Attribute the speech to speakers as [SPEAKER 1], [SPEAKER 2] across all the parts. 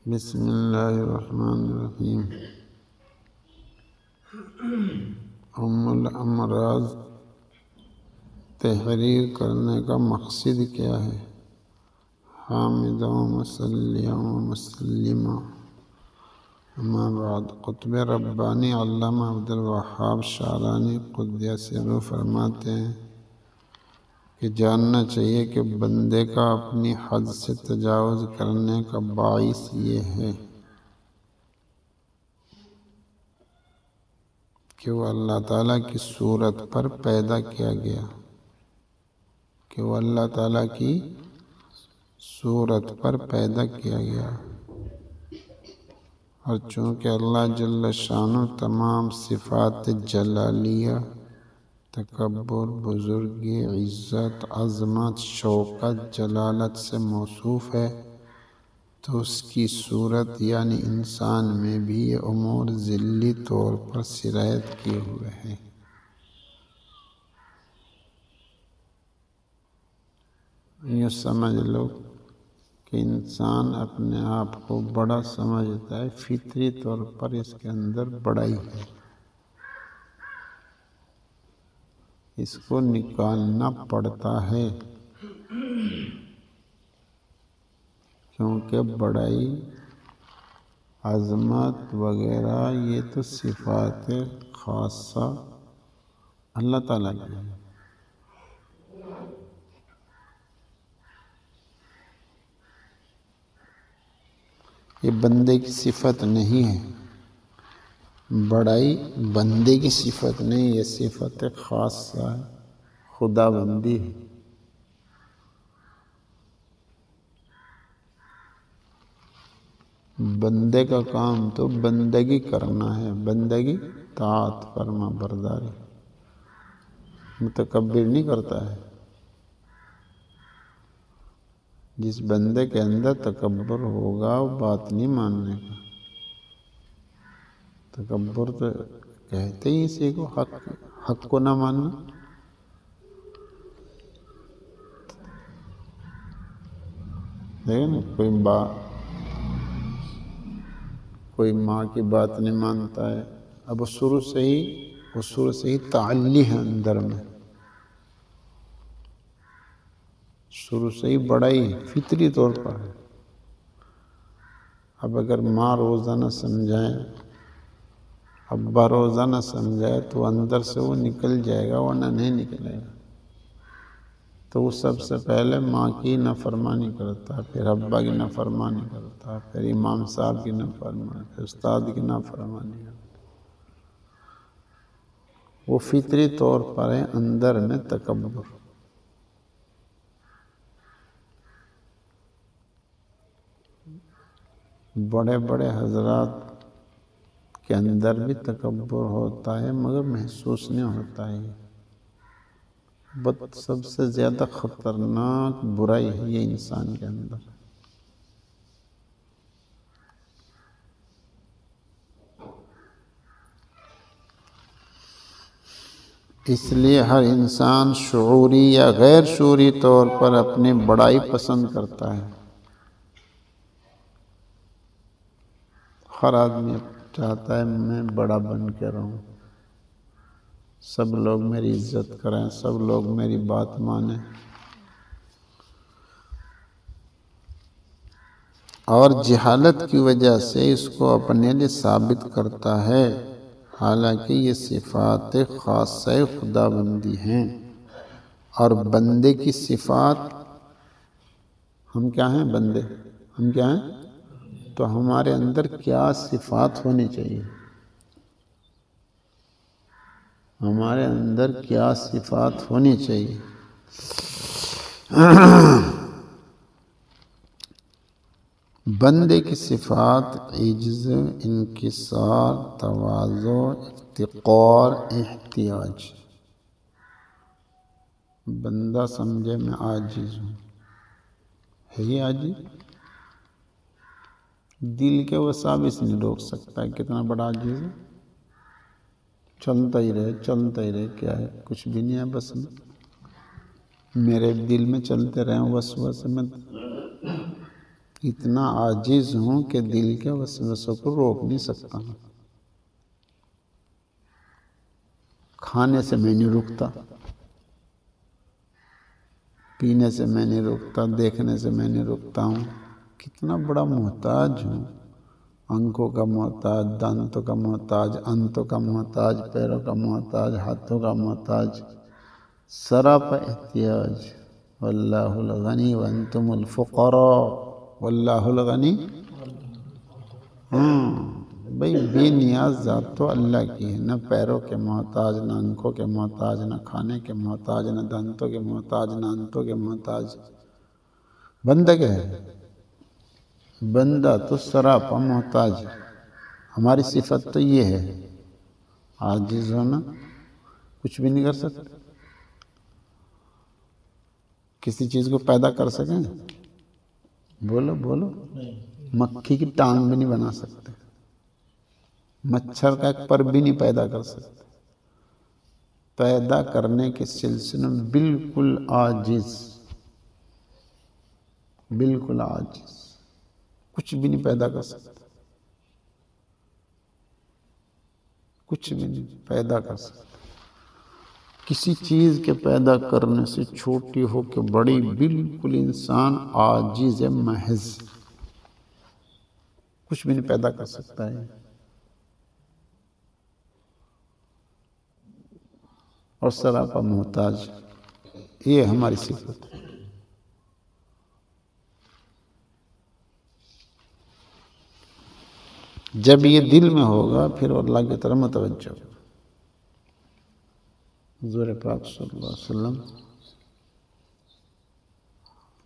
[SPEAKER 1] بسم اللہ الرحمن الرحیم۔ الامراض تحریر کرنے کا مقصد کیا ہے؟ حامدہ و مسلیہ و مسلمہ۔ اما بعد، قطب ربانی علامہ عبدالوہاب شعرانی قدس سرہ فرماتے ہیں کہ جاننا چاہیے کہ بندے کا اپنی حد سے تجاوز کرنے کا باعث یہ ہے کہ وہ اللہ تعالیٰ کی صورت پر پیدا کیا گیا، اور چونکہ اللہ جل شانہ تمام صفات جلالیہ، تکبر، بزرگی، عزت، عظمت، شوکت، جلالت سے موصوف ہے، تو اس کی صورت یعنی انسان میں بھی یہ امور ذلی طور پر سرایت کیے ہوئے ہیں۔ یوں سمجھ لو کہ انسان اپنے آپ کو بڑا سمجھتا ہے، فطری طور پر اس کے اندر بڑائی ہے، اس کو نکالنا پڑتا ہے، کیونکہ بڑائی، عظمت وغیرہ یہ تو صفات خاصہ اللہ تعالیٰ کی ہے۔ یہ بندے کی صفت نہیں ہے، بڑائی بندے کی صفت نہیں، یہ صفت خاصہ ہے، خدا بندی ہے۔ بندے کا کام تو بندگی کرنا ہے، بندگی، طاعت، فرما برداری، متکبر نہیں کرتا ہے۔ جس بندے کے اندر تکبر ہوگا وہ بات نہیں ماننے کا۔ تکبر تو کہتے ہی اسی کو، حق کو نہ ماننا۔ دیکھیں نا، کوئی ماں کی بات نہیں مانتا ہے، اب وہ شروع سے ہی تعلی ہے اندر میں، شروع سے ہی بڑائی فطری طور پر ہے۔ اب اگر ماں روزہ نہ سمجھائے، ابا روزہ نہ سمجھائے تو اندر سے وہ نکل جائے گا، ورنہ نہیں نکلے گا۔ تو وہ سب سے پہلے ماں کی نافرمانی کرتا ہے، پھر ابا کی نافرمانی کرتا ہے، پھر امام صاحب کی نافرمانی، پھر استاد کی نافرمانی کرتا ہے۔ وہ فطری طور پر ہے اندر میں تکبر۔ بڑے بڑے حضرات کے اندر بھی تکبر ہوتا ہے، مگر محسوس نہیں ہوتا ہے۔ سب سے زیادہ خطرناک برائی ہے یہ انسان کے اندر۔ اس لیے ہر انسان شعوری یا غیر شعوری طور پر اپنی بڑائی پسند کرتا ہے۔ ہر آدمی چاہتا ہے میں بڑا بن کے رہوں، سب لوگ میری عزت کریں، سب لوگ میری بات مانیں، اور جہالت کی وجہ سے اس کو اپنے لیے ثابت کرتا ہے، حالانکہ یہ صفات خاصہ خدا بندی ہیں۔ اور بندے کی صفات، ہم کیا ہیں؟ بندے، ہم کیا ہیں؟ تو ہمارے اندر کیا صفات ہونی چاہیے؟ ہمارے اندر کیا صفات ہونی چاہیے؟ بندے کی صفات عجز، انکسار، تواضع، افتقار، احتیاج۔ بندہ سمجھے میں عاجز ہوں، ہے یہ عاجز؟ دل کے وساوس نہیں روک سکتا، کتنا بڑا عاجز ہے، چلتا ہی رہے، کیا ہے؟ کچھ بھی نہیں ہے، بس میرے دل میں چلتے رہے وسوسے میں، اتنا عاجز ہوں کہ دل کے وسوسوں کو روک نہیں سکتا. کھانے سے میں نہیں رکتا، پینے سے میں نہیں رکتا، دیکھنے سے میں نہیں رکتا ہوں. کتنا بڑا محتاج ہوں. آنکھوں کا محتاج، دانتوں کا محتاج، انتوں کا محتاج، پیروں کا محتاج، ہاتھوں کا محتاج، سراپا احتیاج. واللہ الغنی وانتم الفقراء. واللہ الغنی. بھئی بے نیاز ذات تو اللہ کی ہے، نہ پیروں کے محتاج، نہ آنکھوں کے محتاج، نہ کھانے کے محتاج، نہ دانتوں کے محتاج، نہ انتوں کے محتاج. بندہ کیا ہے؟ بندہ تو سراپا محتاج ہے. ہماری صفت تو یہ ہے، عاجز ہونا، کچھ بھی نہیں کر سکتے. کسی چیز کو پیدا کر سکیں؟ بولو بولو. مکھی کی ٹانگ بھی نہیں بنا سکتے، مچھر کا ایک پر بھی نہیں پیدا کر سکتے. پیدا کرنے کے سلسلے میں بالکل عاجز، بالکل عاجز، کچھ بھی نہیں پیدا کر سکتے، کچھ بھی نہیں پیدا کر سکتے. کسی چیز کے پیدا کرنے سے چھوٹی ہو کے بڑی، بالکل انسان عاجز ہے محض، کچھ بھی نہیں پیدا کر سکتا ہے. اور سراپا محتاج. یہ ہماری صفت ہے. جب یہ دل میں ہوگا پھر اللہ کی طرف متوجہ ہوگا. حضور پاک صلی اللہ علیہ وسلم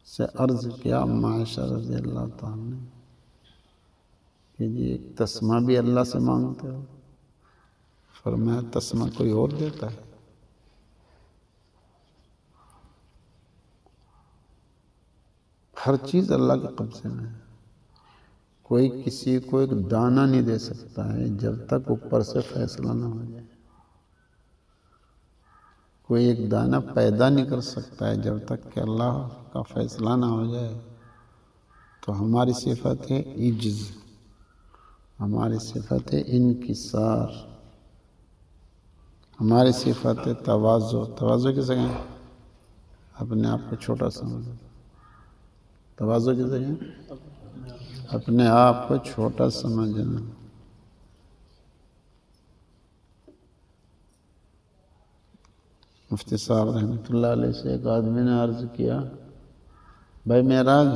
[SPEAKER 1] سے عرض کیا عائشہ رضی اللہ تعالیٰ نے کہ یہ ایک تسمہ بھی اللہ سے مانگتے ہو؟ فرمایا تسمہ کوئی اور دیتا ہے. ہر چیز اللہ کے قبضے میں ہے. کوئی کسی کو ایک دانہ نہیں دے سکتا ہے جب تک اوپر سے فیصلہ نہ ہو جائے. کوئی ایک دانہ پیدا نہیں کر سکتا ہے جب تک کہ اللہ کا فیصلہ نہ ہو جائے. تو ہماری صفت ہے عجز، ہماری صفت ہے انکسار، ہماری صفت ہے تواضع. تواضع کسے کہیں؟ اپنے آپ کو چھوٹا سمجھنا. تواضع کسے کہیں؟ اپنے آپ کو چھوٹا سمجھنا. مفتی صاحب رحمۃ اللہ علیہ سے ایک آدمی نے عرض کیا، بھائی معراج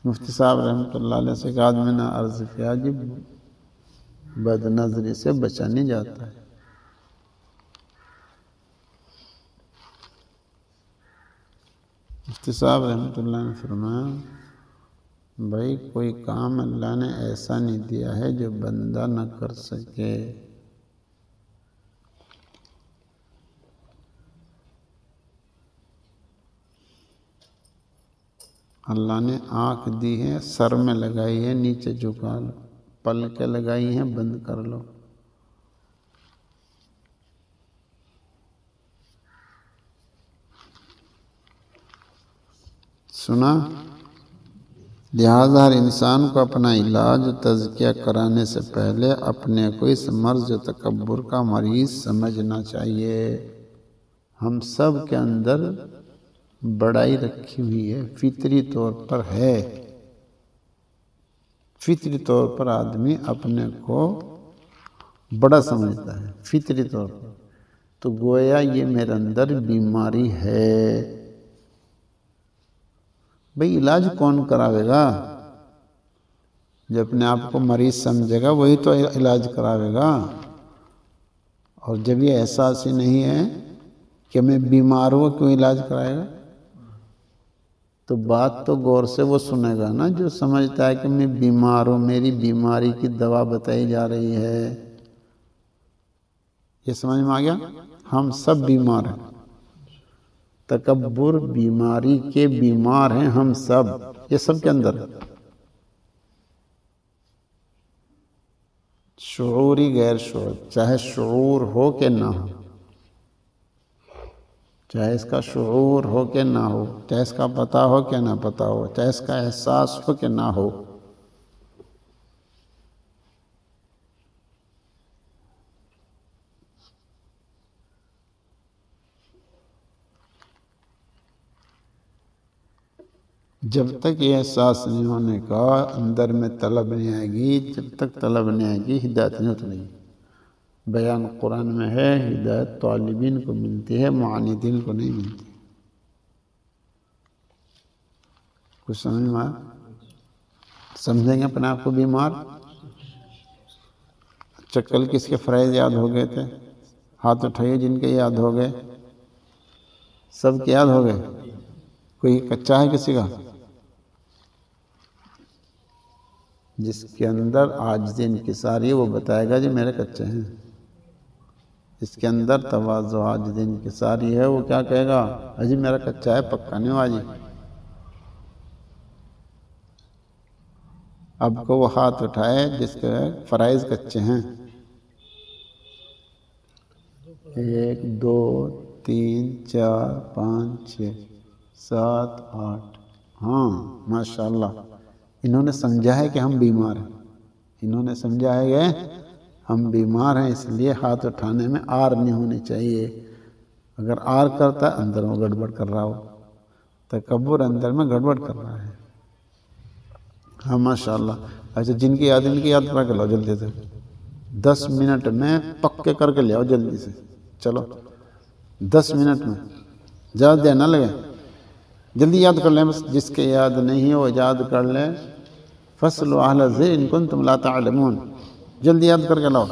[SPEAKER 1] مفتی صاحب رحمۃ اللہ علیہ سے ایک آدمی نے عرض کیا، جی بد نظری سے بچا نہیں جاتا ہے. مفتی صاحب رحمۃ اللہ نے فرمایا، بھائی کوئی کام اللہ نے ایسا نہیں دیا ہے جو بندہ نہ کر سکے. اللہ نے آنکھ دی ہے، سر میں لگائی ہے، نیچے جھکا لو. پلکیں لگائی ہیں، بند کر لو. سنا؟ لہذا ہر انسان کو اپنا علاج و تزکیہ کرانے سے پہلے اپنے کو اس مرض و تکبر کا مریض سمجھنا چاہیے. ہم سب کے اندر بڑائی رکھی ہوئی ہے، فطری طور پر ہے. فطری طور پر آدمی اپنے کو بڑا سمجھتا ہے، فطری طور پر. تو گویا یہ میرے اندر بیماری ہے. بھئی علاج کون کراوے گا؟ جو اپنے آپ کو مریض سمجھے گا وہی تو علاج کراوے گا. اور جب یہ احساس ہی نہیں ہے کہ میں بیمار ہوں، کیوں علاج کرائے گا؟ تو بات تو غور سے وہ سنے گا نا جو سمجھتا ہے کہ میں بیمار ہوں، میری بیماری کی دوا بتائی جا رہی ہے. یہ سمجھ میں آ گیا؟ ہم سب بیمار ہیں. تکبر بیماری کے بیمار ہیں ہم سب، یہ سب کے اندر ہے. شعوری غیر شعور، چاہے شعور ہو کہ نہ ہو. چاہے اس کا شعور ہو کہ نہ ہو، چاہے اس کا پتہ ہو کہ نہ پتہ ہو، چاہے اس کا احساس ہو کہ نہ ہو۔ جب تک یہ احساس نہیں ہونے کا اندر میں طلب نہیں آئے گی، جب تک طلب نہیں آئے گی ہدایت نہیں اترے گی۔ بیان قرآن میں ہے ہدایت طالبین کو ملتی ہے، معاندین کو نہیں ملتی۔ کچھ سمجھ میں آیا؟ سمجھیں گے اپنے آپ کو بیمار؟ اچھا کل کس کے فرائض یاد ہو گئے تھے؟ ہاتھ اٹھائیے جن کے یاد ہو گئے۔ سب کے یاد ہو گئے؟ کوئی کچا ہے کسی کا؟ جس کے اندر عاجزی انکساری ہے وہ بتائے گا جی میرے کچے ہیں۔ جس کے اندر تواضع عاجزی انکساری ہے وہ کیا کہے گا؟ اجی میرا کچا ہے، پکا نہیں ہوا جی۔ اب کو وہ ہاتھ اٹھائے جس کے فرائض کچے ہیں۔ 1 2 3 4 5 6 7 8 ہاں ماشاءاللہ۔ انہوں نے سمجھا ہے کہ ہم بیمار ہیں، انہوں نے سمجھا ہے کہ ہم بیمار ہیں، اس لیے ہاتھ اٹھانے میں آر نہیں ہونی چاہیے۔ اگر آر کرتا ہے اندر میں گڑبڑ کر رہا ہو، تکبر اندر میں گڑبڑ کر رہا ہے۔ ہاں ماشاءاللہ۔ اچھا جن کی یاد ان کی یاد پڑھ کے لاؤ جلدی سے، 10 منٹ میں پکے کر کے لے آؤ جلدی سے، چلو 10 منٹ میں، زیادہ دیر نہ لگے، جلدی یاد کر لیں بس۔ جس کے یاد نہیں ہو یاد کر لیں۔ فَاسْأَلُوا أَهْلَ الذِّكْرِ إِن كُنتُمْ لَا تَعْلَمُونَ، جلدی یاد کر کے لاؤ۔